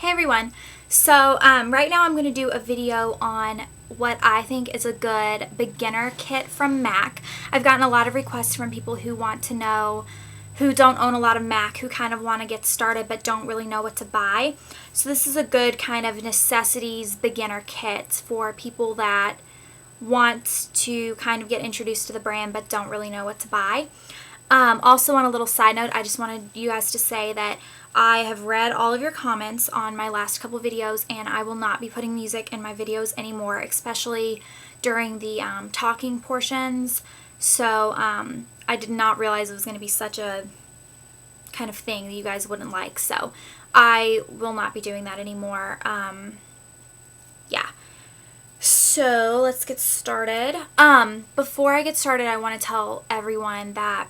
Hey everyone, so right now I'm going to do a video on what I think is a good beginner kit from MAC. I've gotten a lot of requests from people who want to know, who don't own a lot of MAC, who kind of want to get started but don't really know what to buy. So this is a good kind of necessities beginner kit for people that want to kind of get introduced to the brand but don't really know what to buy. Also, on a little side note, I just wanted you guys to say that I have read all of your comments on my last couple videos, and I will not be putting music in my videos anymore, especially during the talking portions. So I did not realize it was going to be such a kind of thing that you guys wouldn't like. So I will not be doing that anymore. Yeah. So let's get started. Before I get started, I want to tell everyone that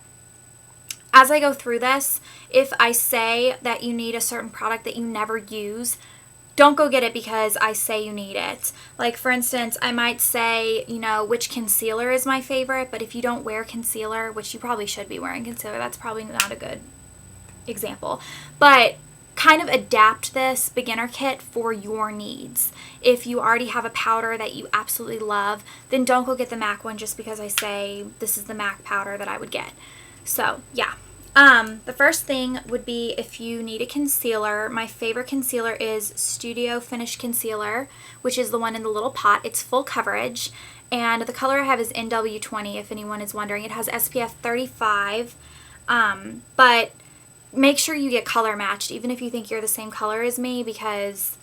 as I go through this, if I say that you need a certain product that you never use, don't go get it because I say you need it. Like, for instance, I might say, you know, which concealer is my favorite, but if you don't wear concealer, which you probably should be wearing concealer, that's probably not a good example. But kind of adapt this beginner kit for your needs. If you already have a powder that you absolutely love, then don't go get the MAC one just because I say this is the MAC powder that I would get. So, yeah. The first thing would be if you need a concealer. My favorite concealer is Skinfinish concealer, which is the one in the little pot. It's full coverage, and the color I have is NW20, if anyone is wondering. It has SPF 35, but make sure you get color matched, even if you think you're the same color as me, because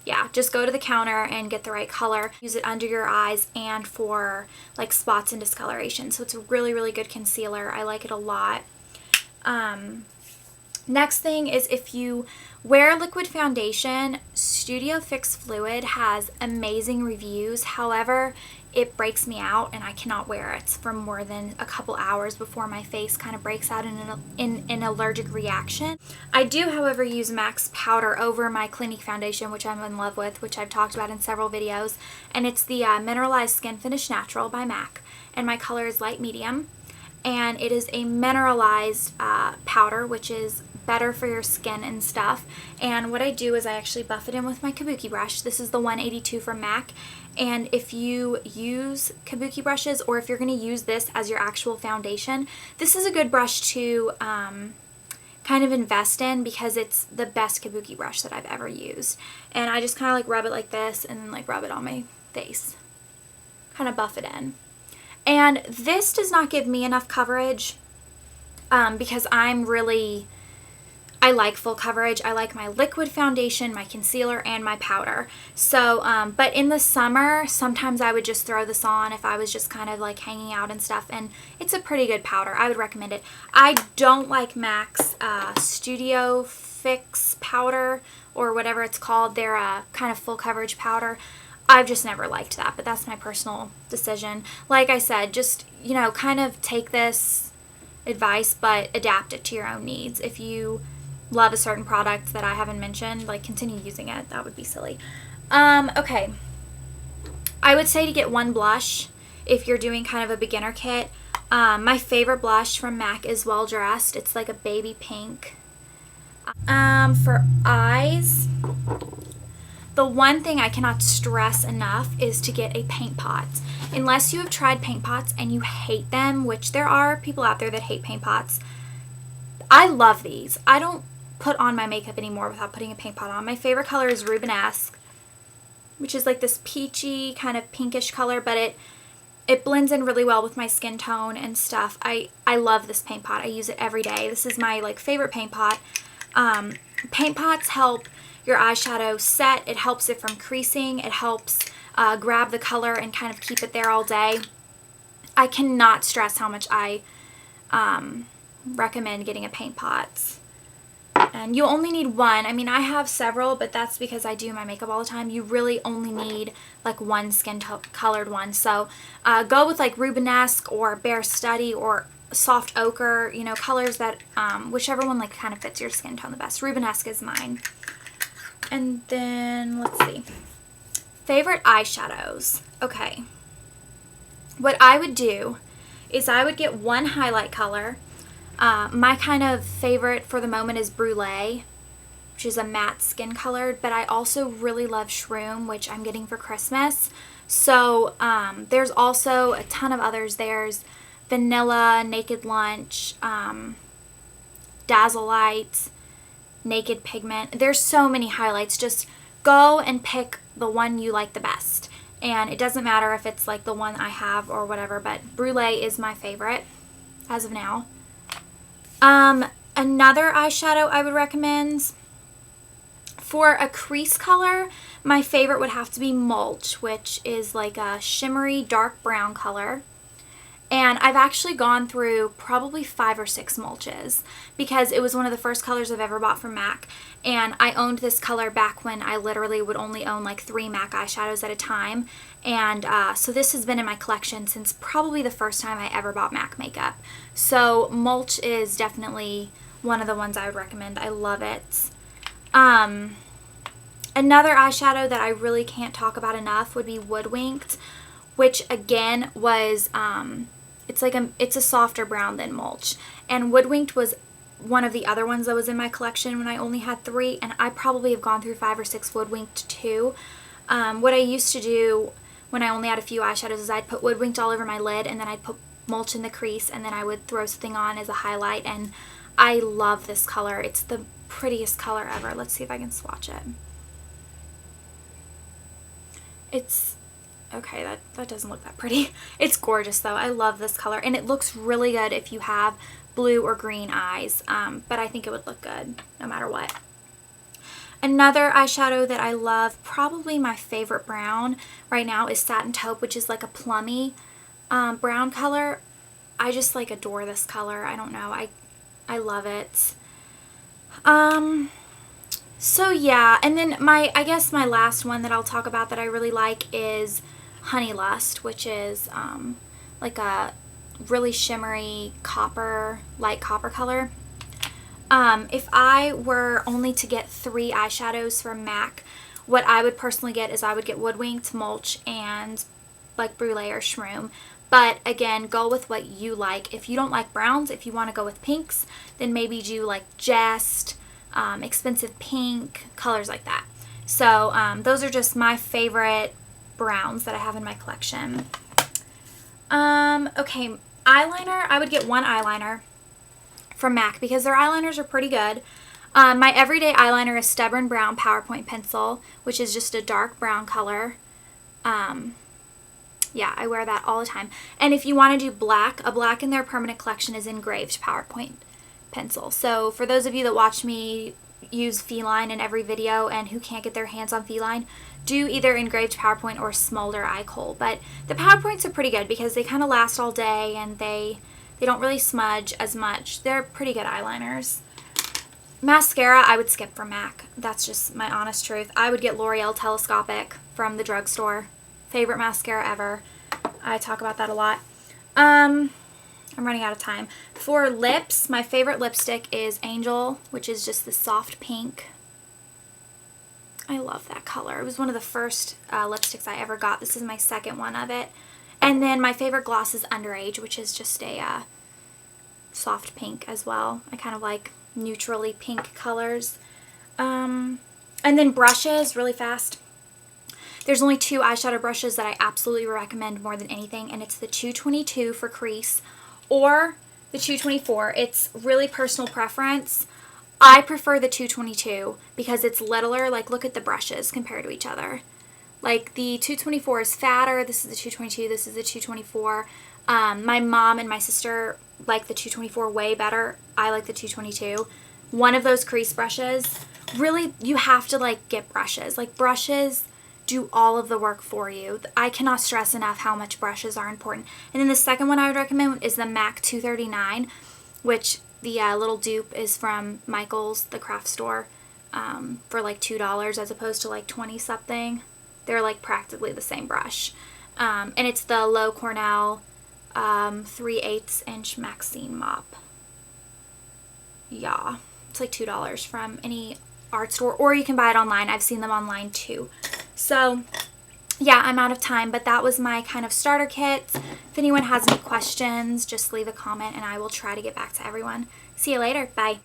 yeah, just go to the counter and get the right color. Use it under your eyes and for like spots and discoloration. So it's a really, really good concealer. I like it a lot. Next thing is if you wear liquid foundation, Studio Fix Fluid has amazing reviews. However, it breaks me out and I cannot wear it for more than a couple hours before my face kind of breaks out in an allergic reaction. I do, however, use MAC's powder over my Clinique foundation, which I'm in love with, which I've talked about in several videos. And it's the Mineralize Skinfinish Natural by MAC. And my color is light medium. And it is a mineralized powder, which is better for your skin and stuff. And what I do is I actually buff it in with my kabuki brush. This is the 182 from MAC. And if you use kabuki brushes, or if you're going to use this as your actual foundation, this is a good brush to kind of invest in because it's the best kabuki brush that I've ever used. And I just kind of like rub it like this and then like rub it on my face. Kind of buff it in. And this does not give me enough coverage because I like full coverage. I like my liquid foundation, my concealer, and my powder. So, but in the summer, sometimes I would just throw this on if I was just kind of like hanging out and stuff. And it's a pretty good powder. I would recommend it. I don't like MAC's Studio Fix powder or whatever it's called. They're a kind of full coverage powder. I've just never liked that, but that's my personal decision. Like I said, just, you know, kind of take this advice, but adapt it to your own needs. If you love a certain product that I haven't mentioned, like, continue using it. That would be silly. Okay. I would say to get one blush if you're doing kind of a beginner kit. My favorite blush from MAC is Well Dressed. It's like a baby pink. For eyes, the one thing I cannot stress enough is to get a paint pot. Unless you have tried paint pots and you hate them, which there are people out there that hate paint pots, I love these. I don't put on my makeup anymore without putting a paint pot on. My favorite color is Rubenesque, which is like this peachy kind of pinkish color, but it blends in really well with my skin tone and stuff. I love this paint pot. I use it every day. This is my like favorite paint pot. Paint pots help your eyeshadow set. It helps it from creasing. It helps grab the color and kind of keep it there all day. I cannot stress how much I recommend getting a paint pot. And you only need one. I mean, I have several, but that's because I do my makeup all the time. You really only need like one skin colored one. So go with like Rubenesque or Bare Study or Soft Ochre, you know, colors that, whichever one like kind of fits your skin tone the best. Rubenesque is mine. And then, let's see. Favorite eyeshadows. Okay. What I would do is I would get one highlight color. My kind of favorite for the moment is Brulee. which is a matte skin colored, but I also really love Shroom, which I'm getting for Christmas. So there's also a ton of others. There's Vanilla, Naked Lunch, Dazzle Light, Naked Pigment. There's so many highlights. Just go and pick the one you like the best. And it doesn't matter if it's like the one I have or whatever, but Brulee is my favorite as of now. Another eyeshadow I would recommend for a crease color, my favorite would have to be Mulch, which is like a shimmery dark brown color. And I've actually gone through probably 5 or 6 Mulches because it was one of the first colors I've ever bought from MAC. And I owned this color back when I literally would only own like 3 MAC eyeshadows at a time. And so this has been in my collection since probably the first time I ever bought MAC makeup. So Mulch is definitely one of the ones I would recommend. I love it. Another eyeshadow that I really can't talk about enough would be Woodwinked, which again was it's a softer brown than Mulch. And Woodwinked was one of the other ones that was in my collection when I only had 3, and I probably have gone through 5 or 6 Woodwinked too. What I used to do when I only had a few eyeshadows is I'd put Woodwinked all over my lid, and then I'd put Mulch in the crease, and then I would throw something on as a highlight, and I love this color. It's the prettiest color ever. Let's see if I can swatch it. It's okay, that doesn't look that pretty. It's gorgeous though. I love this color, and it looks really good if you have blue or green eyes, but I think it would look good no matter what. Another eyeshadow that I love, probably my favorite brown right now, is Satin Taupe, which is like a plummy brown color. I just like adore this color. I don't know. I love it. So yeah, and then I guess my last one that I'll talk about that I really like is Honey Lust, which is like a really shimmery copper, light copper color. If I were only to get 3 eyeshadows from MAC, what I would personally get is I would get Woodwinked, Mulch, and like Brulee or Shroom. But again, go with what you like. If you don't like browns, if you want to go with pinks, then maybe do like Jest, Expensive Pink, colors like that. So those are just my favorite browns that I have in my collection. Okay, eyeliner. I would get 1 eyeliner from MAC because their eyeliners are pretty good. My everyday eyeliner is Stubborn Brown PowerPoint Pencil, which is just a dark brown color. Yeah, I wear that all the time. And if you want to do black, a black in their permanent collection is Engraved PowerPoint Pencil. So for those of you that watch me use Feline in every video and who can't get their hands on Feline, do either Engraved PowerPoint or Smolder Eye Kohl. But the PowerPoints are pretty good because they kind of last all day and they don't really smudge as much. They're pretty good eyeliners. Mascara, I would skip from MAC. That's just my honest truth. I would get L'Oreal Telescopic from the drugstore. Favorite mascara ever. I talk about that a lot. I'm running out of time. For lips, my favorite lipstick is Angel, which is just the soft pink. I love that color. It was one of the first lipsticks I ever got. This is my second one of it. And then my favorite gloss is Underage, which is just a soft pink as well. I kind of like neutrally pink colors. And then brushes, really fast. There's only 2 eyeshadow brushes that I absolutely recommend more than anything, and it's the 222 for crease or the 224. It's really personal preference. I prefer the 222 because it's littler. Like, look at the brushes compared to each other. Like, the 224 is fatter. This is the 222. This is the 224. My mom and my sister like the 224 way better. I like the 222. One of those crease brushes, really, you have to, like, get brushes. Like, brushes do all of the work for you. I cannot stress enough how much brushes are important. And then the second one I would recommend is the MAC 239, which the little dupe is from Michael's, the craft store, for like $2 as opposed to like 20 something. They're like practically the same brush. And it's the Low Cornell 3/8 inch Maxine mop. Yeah, it's like $2 from any art store, or you can buy it online. I've seen them online too. So yeah, I'm out of time, but that was my kind of starter kit. If anyone has any questions, just leave a comment and I will try to get back to everyone. See you later. Bye.